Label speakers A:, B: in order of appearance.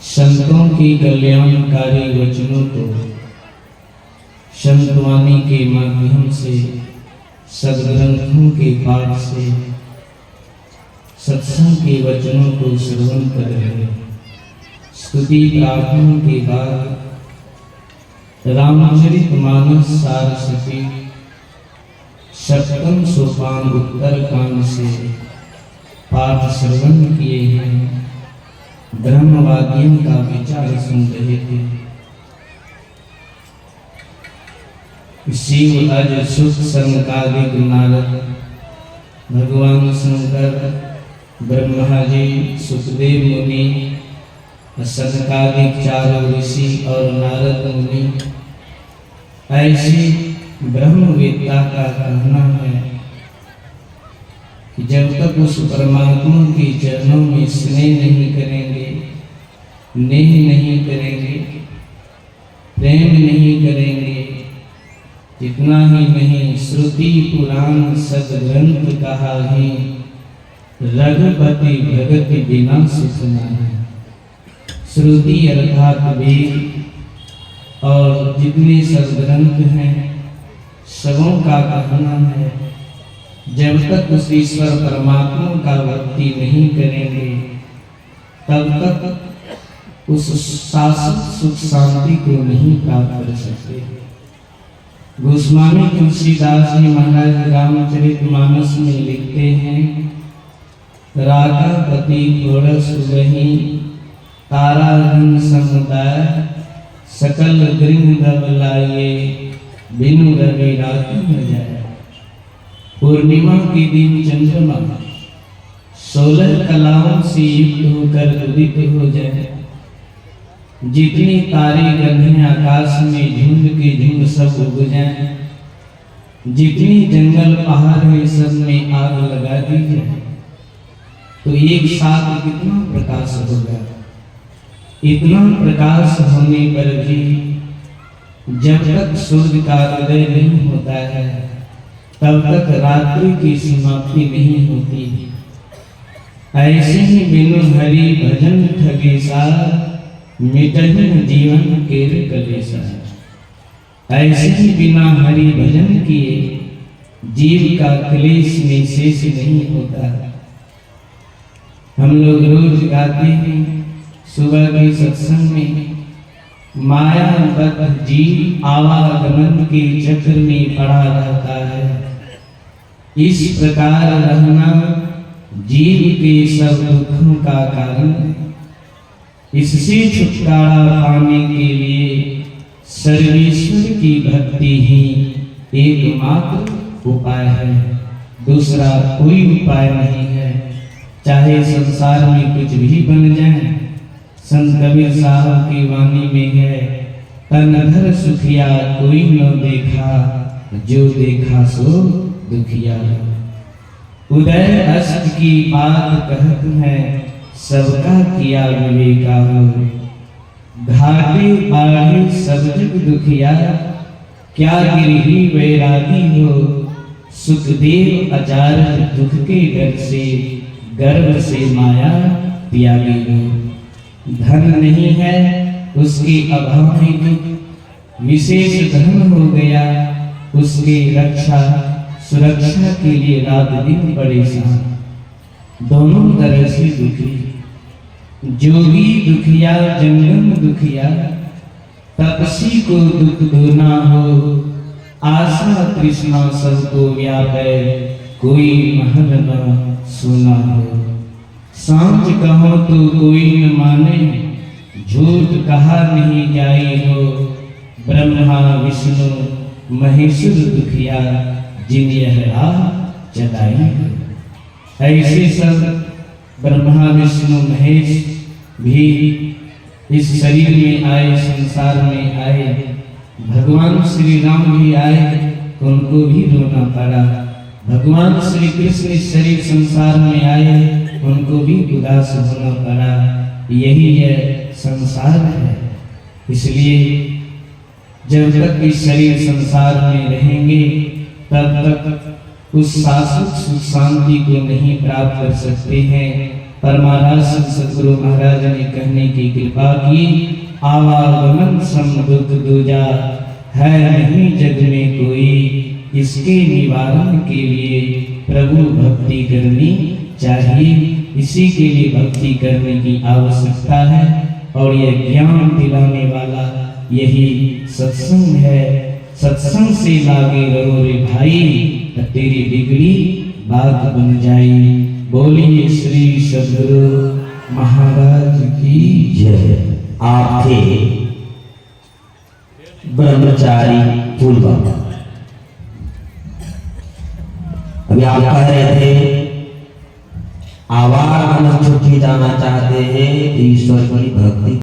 A: संतों की कल्याणकारी वचनों को संतवाणी के माध्यम से, सद्ग्रंथों के पाठ से, सत्संग के वचनों को श्रवण कर रहे। स्तुति प्रार्थना के बाद रामचरितमानस सार सती सप्तम सोपान उत्तरकांड से पाठ श्रवण किए हैं। ब्रह्मवादियों का विचार सुन रहे थे। शिव अज सुख संकादिक नारद, भगवान शंकर, ब्रह्मा जी, सुखदेव मुनि, सनकादिक चारों ऋषि और नारद मुनि, ऐसी ब्रह्मवेत्ता का कहना है कि जब तक उस परमात्मा के चरणों में स्नेह नहीं करेंगे, नेह नहीं करेंगे, प्रेम नहीं करेंगे, इतना ही नहीं श्रुति पुराण सद्ग्रंथ कहा ही रघुपति भगति बिना सुख नहीं। श्रुति अर्थात वेद और जितने सद्ग्रंथ हैं सबों का कहना है जब तक उस ईश्वर परमात्मा का भक्ति नहीं करेंगे तब तक उस शाश्वत सुख शांति को नहीं प्राप्त कर सकते। गोस्वामी तुलसीदास जी महाराज रामचरितमानस में लिखते हैं, राधापति घोड़स वही तारा रंग समुदाय, सकल गृह दब लाए बिनु रवि रात न जाए। पूर्णिमा के दिन चंद्रमा 16 कलाओं से युक्त होकर उदित हो जाए। जितनी तारे गंधे आकाश में झुंड के झुंड सब उग जाए। जितनी जंगल पहाड़ में सब में आग लगा दी जाए तो एक साथ कितना प्रकाश होगा। इतना प्रकाश होने पर भी जब तक सूर्य का उदय नहीं होता है तब तक रात्रि की समाप्ति नहीं होती। ऐसे ही बिनु हरि भजन ठगेसा, मिटहि जीवन केर कलेसा। ऐसे ही बिना हरि भजन किए जीव का क्लेश में शेष नहीं होता। हम लोग रोज गाते हैं सुबह के सत्संग में, माया बद्ध जीव आवागमन के चक्र में पड़ा रहता है। इस प्रकार रहना जीव के सब दुखों का कारण है। इससे छुटकारा पाने के लिए सर्वेश्वर की भक्ति ही एकमात्र उपाय है। दूसरा कोई उपाय नहीं है। चाहे संसार में कुछ भी बन जाए। संत कबीर साहब की वाणी में है, तन धर सुखिया कोई न देखा, जो देखा सो दुखिया। उदय अस्त की बात कहत है, सबका किया विवेका हो। घाटे बाढ़े सब जग दुखिया, क्या गिरही वैरागी हो। सुखदेव अचार दुख के डर से, गर्भ से माया त्यागी हो। धन नहीं है उसके अभाव में दुख, विशेष धन हो गया उसके रक्षा सुरक्षा के लिए रात दिन परेशान। दोनों तरह से दुखी। जोगी दुखिया जंगम दुखिया, तपसी को दुख दोना हो। आशा तृष्णा सबको व्यापे, कोई महल न सुना हो। सांझ कहो तो कोई न माने, झूठ कहा नहीं जाए हो। ब्रह्मा विष्णु महेश्वर दुखिया, जिन यह राह चलाई हो। ऐसे सब ब्रह्मा विष्णु महेश भी इस शरीर में आए, संसार में आए। भगवान श्री राम भी आए, उनको भी रोना पड़ा। भगवान श्री कृष्ण इस शरीर संसार में आए, उनको भी उदास होना पड़ा। यही है संसार है। इसलिए जब तक इस शरीर संसार में रहेंगे तब तक उस शाश्वत सुख शांति को नहीं प्राप्त कर सकते हैं। पर महाराज सतगुरु महाराज ने कहने की कृपा की, आवागमन सम दुख दूजा, है नहीं जग में कोई, इसके निवारण के लिए प्रभु भक्ति करनी चाहिए। इसी के लिए भक्ति करने की आवश्यकता है और यह ज्ञान दिलाने वाला यही सत्संग है। सत्संग से लागे रहो रे भाई, तेरी बिगड़ी बात बन जाई। बोलिए श्री सद्गुरु महाराज की
B: जय। आप थे ब्रह्मचारी फूल बाबा। अभी आप कह रहे थे आवागमन छुट्टी जाना चाहते हैं तो ईश्वर की भक्ति